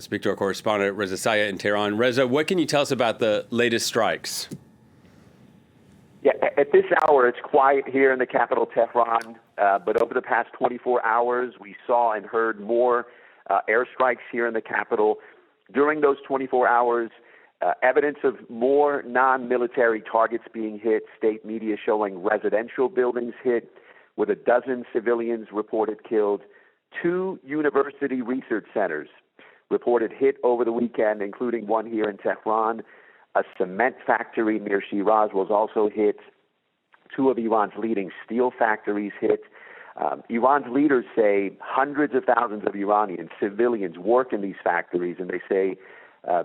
Speak to our correspondent, Reza Saya in Tehran. Reza, what can you tell us about the latest strikes? Yeah, at this hour, it's quiet here in the capital, Tehran. But over the past 24 hours, we saw and heard more airstrikes here in the capital. During those 24 hours, evidence of more non-military targets being hit, state media showing residential buildings hit, with a dozen civilians reported killed. 2 university research centers reported hit over the weekend, including one here in Tehran. A cement factory near Shiraz was also hit. 2 of Iran's leading steel factories hit. Iran's leaders say hundreds of thousands of Iranian civilians work in these factories, and they say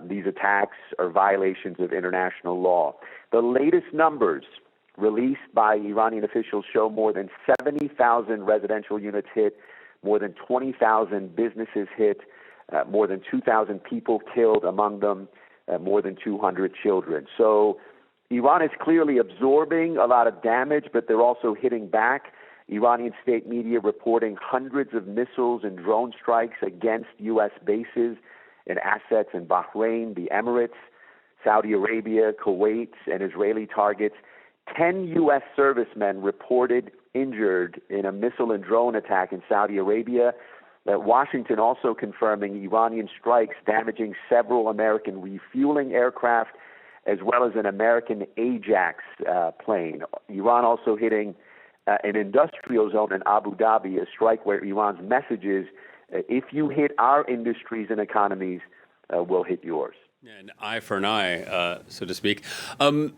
these attacks are violations of international law. The latest numbers released by Iranian officials show more than 70,000 residential units hit, more than 20,000 businesses hit, more than 2,000 people killed, among them more than 200 children. So Iran is clearly absorbing a lot of damage, but they're also hitting back. Iranian state media reporting hundreds of missiles and drone strikes against U.S. bases and assets in Bahrain, the Emirates, Saudi Arabia, Kuwait, and Israeli targets. 10 U.S. servicemen reported injured in a missile and drone attack in Saudi Arabia. Washington also confirming Iranian strikes damaging several American refueling aircraft, as well as an American Ajax plane. Iran also hitting an industrial zone in Abu Dhabi, a strike where Iran's message is, if you hit our industries and economies, we'll hit yours. An eye for an eye, so to speak.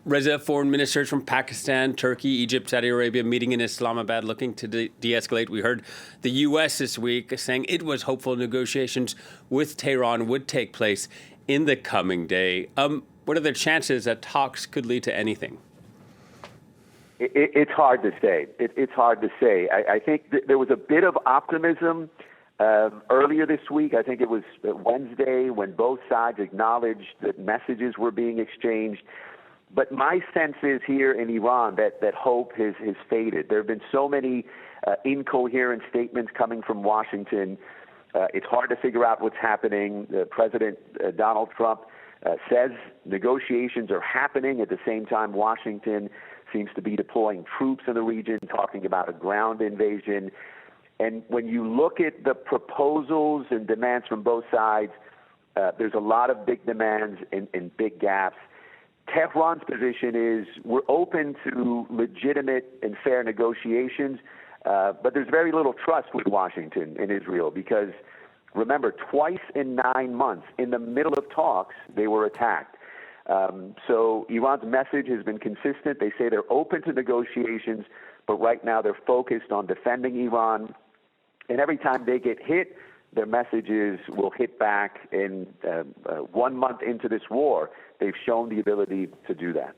Reza, foreign ministers from Pakistan, Turkey, Egypt, Saudi Arabia meeting in Islamabad looking to de-escalate. We heard the U.S. this week saying it was hopeful negotiations with Tehran would take place in the coming day. What are the chances that talks could lead to anything? It's hard to say. It's hard to say. I think there was a bit of optimism earlier this week. I think it was Wednesday when both sides acknowledged that messages were being exchanged. But my sense is here in Iran that hope has faded. There have been so many incoherent statements coming from Washington. It's hard to figure out what's happening. President Donald Trump says negotiations are happening. At the same time, Washington seems to be deploying troops in the region, talking about a ground invasion. And when you look at the proposals and demands from both sides, there's a lot of big demands and big gaps. Tehran's position is we're open to legitimate and fair negotiations, but there's very little trust with Washington and Israel because, remember, twice in 9 months, in the middle of talks, they were attacked. So Iran's message has been consistent. They say they're open to negotiations, but right now they're focused on defending Iran. And every time they get hit, their message is we'll hit back. And 1 month into this war, they've shown the ability to do that.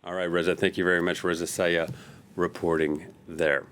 All right, Reza, thank you very much. Reza Saya reporting there.